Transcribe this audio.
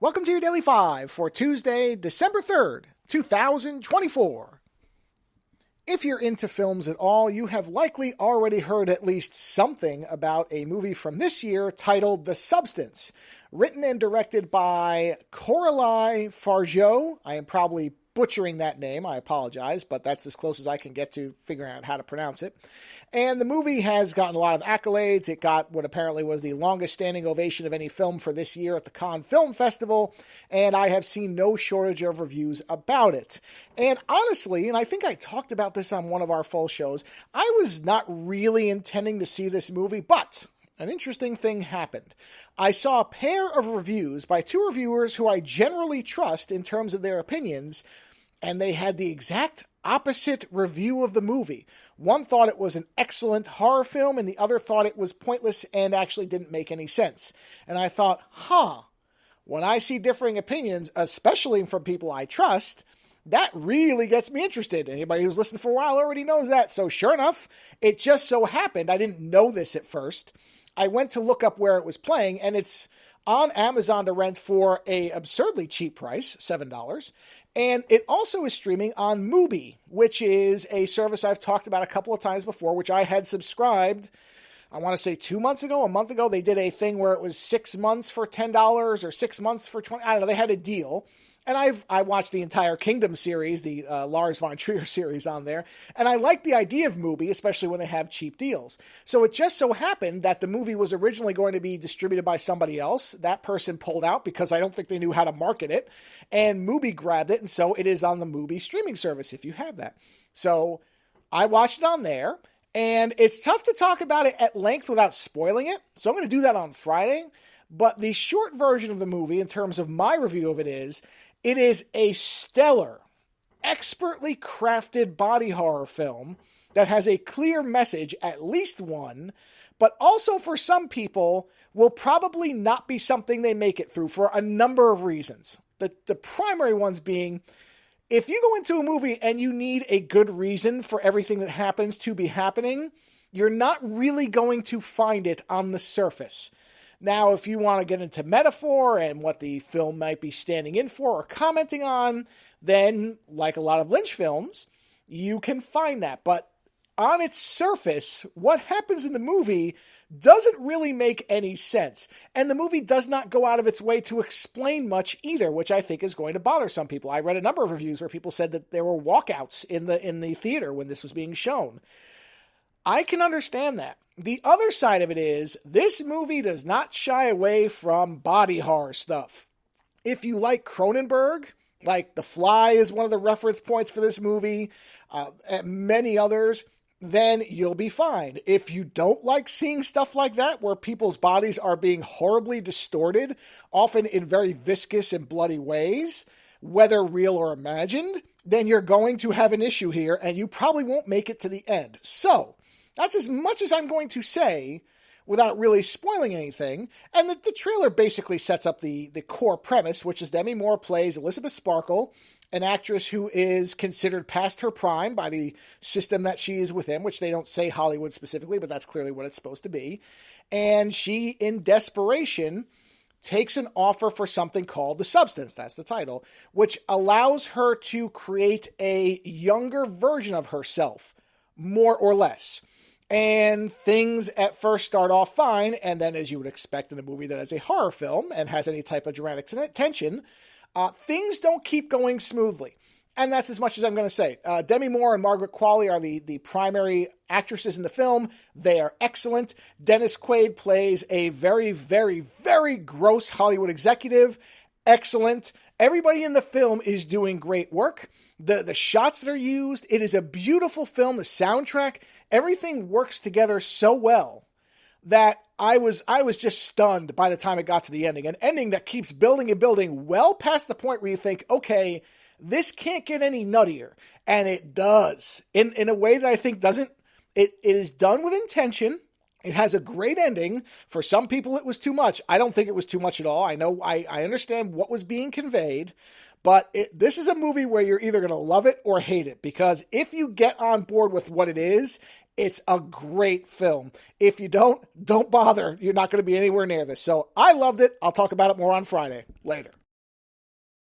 Welcome to your Daily 5 for Tuesday, December 3rd, 2024. If you're into films at all, you have likely already heard at least something about a movie from this year titled The Substance, written and directed by Coralie Fargeau. I am probably butchering that name, I apologize, but that's as close as I can get to figuring out how to pronounce it. And the movie has gotten a lot of accolades. It got what apparently was the longest standing ovation of any film for this year at the Cannes Film Festival, and I have seen no shortage of reviews about it. And honestly, and I think I talked about this on one of our full shows, I was not really intending to see this movie, but an interesting thing happened. I saw a pair of reviews by two reviewers who I generally trust in terms of their opinions, and they had the exact opposite review of the movie. One thought it was an excellent horror film, and the other thought it was pointless and actually didn't make any sense. And I thought, when I see differing opinions, especially from people I trust, that really gets me interested. Anybody who's listened for a while already knows that. So sure enough, it just so happened, I didn't know this at first, I went to look up where it was playing, and it's on Amazon to rent for a absurdly cheap price, $7. And it also is streaming on Mubi, which is a service I've talked about a couple of times before, which I had subscribed, I want to say 2 months ago, a month ago. They did a thing where it was 6 months for $10 or 6 months for $20. I don't know. They had a deal. And I watched the entire Kingdom series, the Lars von Trier series on there. And I like the idea of Mubi, especially when they have cheap deals. So it just so happened that the movie was originally going to be distributed by somebody else. That person pulled out because I don't think they knew how to market it. And Mubi grabbed it. And so it is on the Mubi streaming service if you have that. So I watched it on there. And it's tough to talk about it at length without spoiling it. So I'm going to do that on Friday. But the short version of the movie, in terms of my review of it is a stellar, expertly crafted body horror film that has a clear message, at least one, but also for some people will probably not be something they make it through for a number of reasons. The primary ones being, if you go into a movie and you need a good reason for everything that happens to be happening, you're not really going to find it on the surface. Now, if you want to get into metaphor and what the film might be standing in for or commenting on, then, like a lot of Lynch films, you can find that. But on its surface, what happens in the movie doesn't really make any sense. And the movie does not go out of its way to explain much either, which I think is going to bother some people. I read a number of reviews where people said that there were walkouts in the theater when this was being shown. I can understand that. The other side of it is, this movie does not shy away from body horror stuff. If you like Cronenberg, like The Fly is one of the reference points for this movie, and many others, then you'll be fine. If you don't like seeing stuff like that, where people's bodies are being horribly distorted, often in very viscous and bloody ways, whether real or imagined, then you're going to have an issue here, and you probably won't make it to the end. So that's as much as I'm going to say without really spoiling anything. And the trailer basically sets up the core premise, which is Demi Moore plays Elizabeth Sparkle, an actress who is considered past her prime by the system that she is within, which they don't say Hollywood specifically, but that's clearly what it's supposed to be. And she, in desperation, takes an offer for something called The Substance, that's the title, which allows her to create a younger version of herself, more or less. And things at first start off fine, and then, as you would expect in a movie that is a horror film and has any type of dramatic tension, things don't keep going smoothly. And that's as much as I'm going to say. Demi Moore and Margaret Qualley are the primary actresses in the film. They are excellent. Dennis Quaid plays a very, very, very gross Hollywood executive. Excellent. Everybody in the film is doing great work. The shots that are used, it is a beautiful film. The soundtrack, everything works together so well that I was just stunned by the time it got to the ending. An ending that keeps building and building well past the point where you think, okay, this can't get any nuttier. And it does. In a way that I think doesn't, it is done with intention. It has a great ending. For some people, it was too much. I don't think it was too much at all. I know, I understand what was being conveyed, but this is a movie where you're either going to love it or hate it, because if you get on board with what it is, it's a great film. If you don't bother. You're not going to be anywhere near this. So I loved it. I'll talk about it more on Friday. Later.